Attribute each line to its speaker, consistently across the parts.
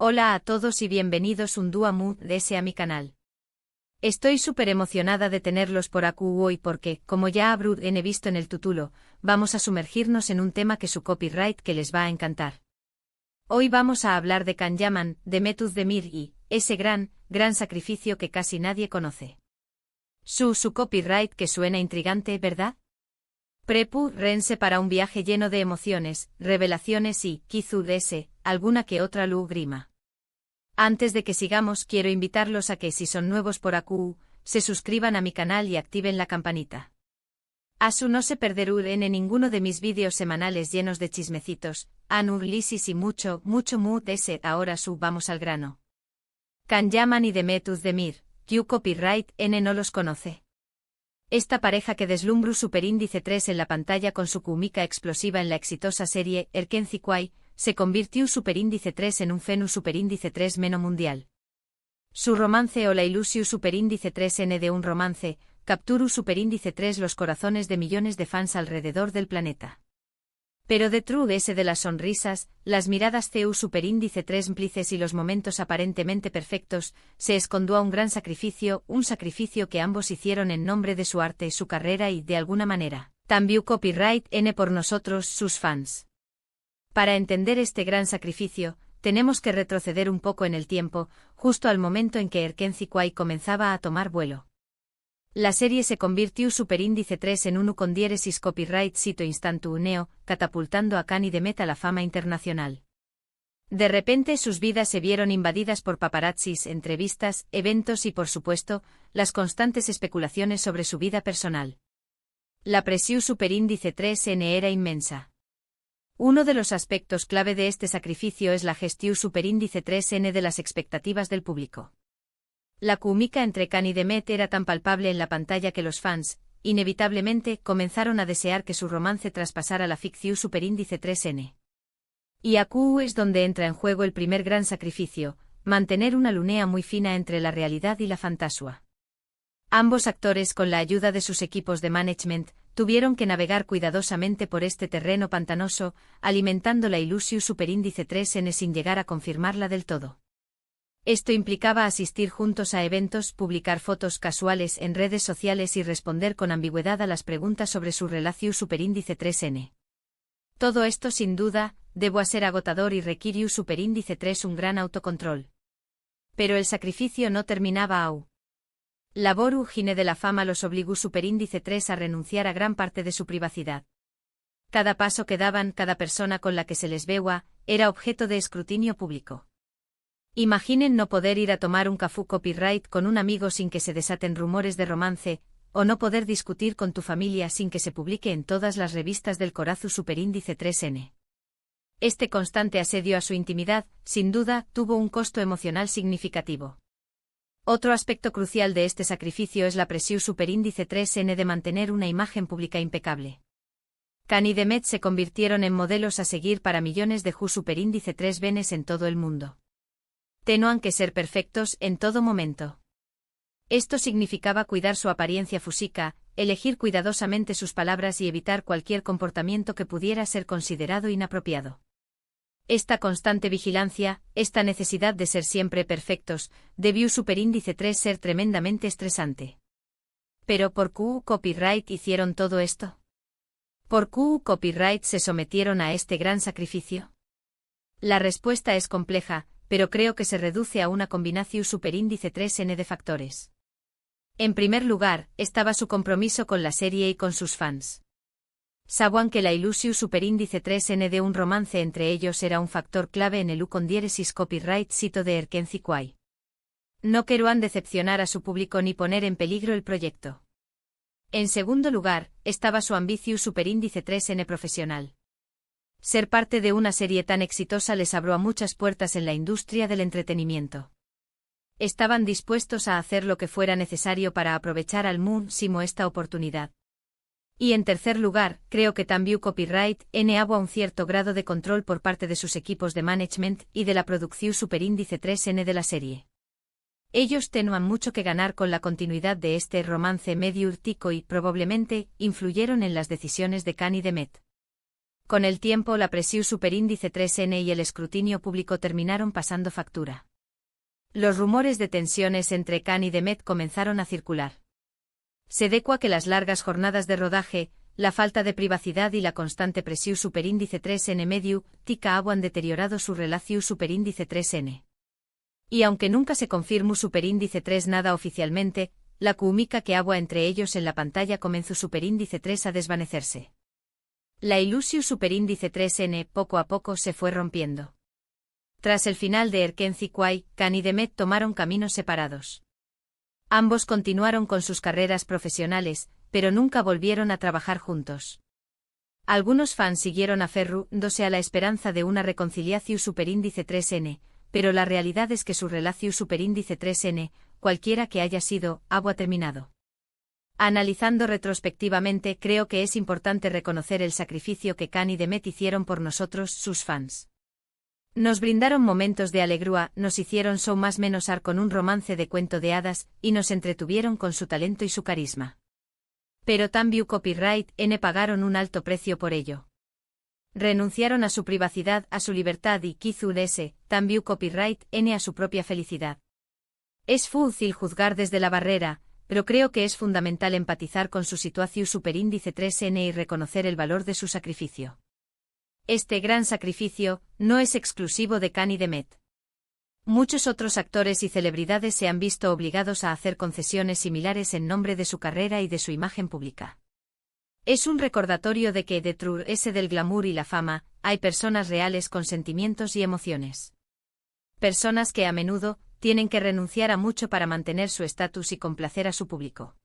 Speaker 1: Hola a todos y bienvenidos un día más a mi canal. Estoy súper emocionada de tenerlos por aquí hoy porque, como ya habrán visto en el título, vamos a sumergirnos en un tema que su copyright que les va a encantar. Hoy vamos a hablar de Can Yaman, de Method Demir y ese gran sacrificio que casi nadie conoce. Su copyright que suena intrigante, ¿verdad? Prepárense para un viaje lleno de emociones, revelaciones y, quizás, alguna que otra lágrima. Antes de que sigamos, quiero invitarlos a que si son nuevos por aquí, se suscriban a mi canal y activen la campanita. Así no se perderán en ninguno de mis vídeos semanales llenos de chismecitos, análisis y mucho mood. Ahora vamos al grano. Can Yaman y de Method Demir, ¿Q copyright N no los conoce? Esta pareja que deslumbró superíndice 3 en la pantalla con su cómica explosiva en la exitosa serie Erkenci Kwai, se convirtió superíndice 3 en un fenómeno superíndice 3 meno mundial. Su romance o la ilusión superíndice 3N de un romance, capturó superíndice 3 los corazones de millones de fans alrededor del planeta. Pero detrás de las sonrisas, las miradas CU superíndice 3 cómplices y los momentos aparentemente perfectos, se escondió un gran sacrificio, un sacrificio que ambos hicieron en nombre de su arte, su carrera y, de alguna manera, también copyright N por nosotros, sus fans. Para entender este gran sacrificio, tenemos que retroceder un poco en el tiempo, justo al momento en que Erkenci Kwai comenzaba a tomar vuelo. La serie se convirtió superíndice 3 en uno con diéresis copyright sito instantáneo, catapultando a Can y Demet a la fama internacional. De repente sus vidas se vieron invadidas por paparazzis, entrevistas, eventos y por supuesto, las constantes especulaciones sobre su vida personal. La presión superíndice 3N era inmensa. Uno de los aspectos clave de este sacrificio es la gestión superíndice 3N de las expectativas del público. La química entre Can y Demet era tan palpable en la pantalla que los fans, inevitablemente, comenzaron a desear que su romance traspasara la ficción superíndice 3N. Y aquí es donde entra en juego el primer gran sacrificio, mantener una línea muy fina entre la realidad y la fantasía. Ambos actores, con la ayuda de sus equipos de management, tuvieron que navegar cuidadosamente por este terreno pantanoso, alimentando la ilusión superíndice 3N sin llegar a confirmarla del todo. Esto implicaba asistir juntos a eventos, publicar fotos casuales en redes sociales y responder con ambigüedad a las preguntas sobre su relación superíndice 3N. Todo esto sin duda, debo ser agotador y requirió superíndice 3 un gran autocontrol. Pero el sacrificio no terminaba aún. La voragine de la fama los obligó superíndice 3 a renunciar a gran parte de su privacidad. Cada paso que daban, cada persona con la que se les veía, era objeto de escrutinio público. Imaginen no poder ir a tomar un café copyright con un amigo sin que se desaten rumores de romance, o no poder discutir con tu familia sin que se publique en todas las revistas del corazón superíndice 3N. Este constante asedio a su intimidad, sin duda, tuvo un costo emocional significativo. Otro aspecto crucial de este sacrificio es la presión superíndice 3N de mantener una imagen pública impecable. Can y Demet se convirtieron en modelos a seguir para millones de superíndice 3 venes en todo el mundo. Tenían que ser perfectos en todo momento. Esto significaba cuidar su apariencia física, elegir cuidadosamente sus palabras y evitar cualquier comportamiento que pudiera ser considerado inapropiado. Esta constante vigilancia, esta necesidad de ser siempre perfectos, debió superíndice 3 ser tremendamente estresante. ¿Pero por qué copyright hicieron todo esto? ¿Por qué copyright se sometieron a este gran sacrificio? La respuesta es compleja, pero creo que se reduce a una combinación superíndice 3N de factores. En primer lugar, estaba su compromiso con la serie y con sus fans. Sabían que la ilusión superíndice 3N de un romance entre ellos era un factor clave en el con diéresis copyright sito de Erkenci Kwai. No querían decepcionar a su público ni poner en peligro el proyecto. En segundo lugar, estaba su ambición superíndice 3N profesional. Ser parte de una serie tan exitosa les abrió muchas puertas en la industria del entretenimiento. Estaban dispuestos a hacer lo que fuera necesario para aprovechar al máximo esta oportunidad. Y en tercer lugar, creo que también copyright N había un cierto grado de control por parte de sus equipos de management y de la producción superíndice 3N de la serie. Ellos tenían mucho que ganar con la continuidad de este romance medio urtico y, probablemente, influyeron en las decisiones de Can y Demet. Con el tiempo la presión superíndice 3N y el escrutinio público terminaron pasando factura. Los rumores de tensiones entre Khan y Demet comenzaron a circular. Se decua que las largas jornadas de rodaje, la falta de privacidad y la constante presión superíndice 3N medio, tica han deteriorado su relación superíndice 3N. Y aunque nunca se confirmó superíndice 3 nada oficialmente, la química que había entre ellos en la pantalla comenzó superíndice 3 a desvanecerse. La ilusión superíndice 3N poco a poco se fue rompiendo. Tras el final de Erkenci Kwai, Khan y Demet tomaron caminos separados. Ambos continuaron con sus carreras profesionales, pero nunca volvieron a trabajar juntos. Algunos fans siguieron aferrándose a la esperanza de una reconciliación superíndice 3N, pero la realidad es que su relación superíndice 3N, cualquiera que haya sido, ha terminado. Analizando retrospectivamente, creo que es importante reconocer el sacrificio que Khan y Demet hicieron por nosotros, sus fans. Nos brindaron momentos de alegría, nos hicieron show más menos con un romance de cuento de hadas, y nos entretuvieron con su talento y su carisma. Pero también Copyright N pagaron un alto precio por ello. Renunciaron a su privacidad, a su libertad y, quizás ese, también Copyright N a su propia felicidad. Es fácil juzgar desde la barrera, pero creo que es fundamental empatizar con su situación superíndice 3N y reconocer el valor de su sacrificio. Este gran sacrificio no es exclusivo de Khan y Demet. Muchos otros actores y celebridades se han visto obligados a hacer concesiones similares en nombre de su carrera y de su imagen pública. Es un recordatorio de que detrás del glamour y la fama, hay personas reales con sentimientos y emociones. Personas que a menudo tienen que renunciar a mucho para mantener su estatus y complacer a su público.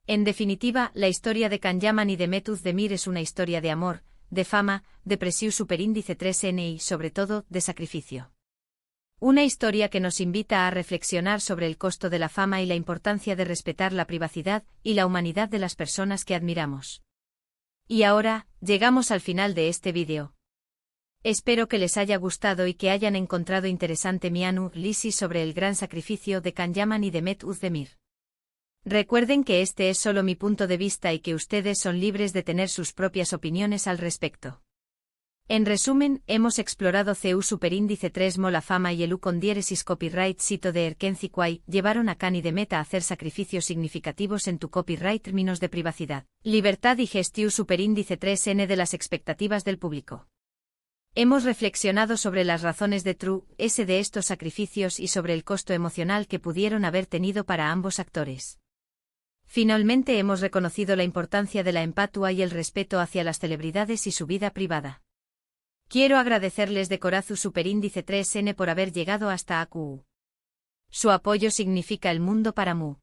Speaker 1: En definitiva, la historia de Khan Yaman y Demet Özdemir es una historia de amor, de fama, de presión superíndice 3N y, sobre todo, de sacrificio. Una historia que nos invita a reflexionar sobre el costo de la fama y la importancia de respetar la privacidad y la humanidad de las personas que admiramos. Y ahora, llegamos al final de este vídeo. Espero que les haya gustado y que hayan encontrado interesante mi análisis sobre el gran sacrificio de Khan Yaman y Demet Özdemir. Recuerden que este es solo mi punto de vista y que ustedes son libres de tener sus propias opiniones al respecto. En resumen, hemos explorado CU superíndice 3 la fama y el U con diéresis copyright sito de Erkenci Kwai llevaron a Khan y Demet a hacer sacrificios significativos en tu copyright términos de privacidad, libertad y gestión superíndice 3N de las expectativas del público. Hemos reflexionado sobre las razones de de estos sacrificios y sobre el costo emocional que pudieron haber tenido para ambos actores. Finalmente hemos reconocido la importancia de la empatía y el respeto hacia las celebridades y su vida privada. Quiero agradecerles de corazón superíndice 3N por haber llegado hasta AQU. Su apoyo significa el mundo para mu.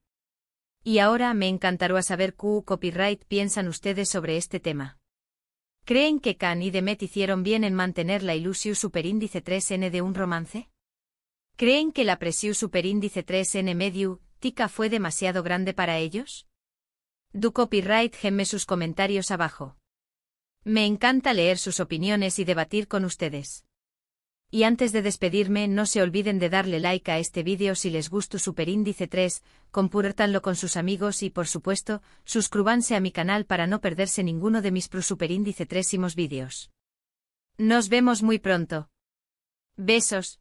Speaker 1: Y ahora me encantará saber qué copyright piensan ustedes sobre este tema. ¿Creen que Khan y Demet hicieron bien en mantener la ilusión superíndice 3N de un romance? ¿Creen que la presión superíndice 3N medio tica fue demasiado grande para ellos? Du copyright gemme sus comentarios abajo. Me encanta leer sus opiniones y debatir con ustedes. Y antes de despedirme, no se olviden de darle like a este vídeo si les gustó superíndice 3, compártanlo con sus amigos y por supuesto, suscríbanse a mi canal para no perderse ninguno de mis superíndice 3 vídeos. Nos vemos muy pronto. Besos.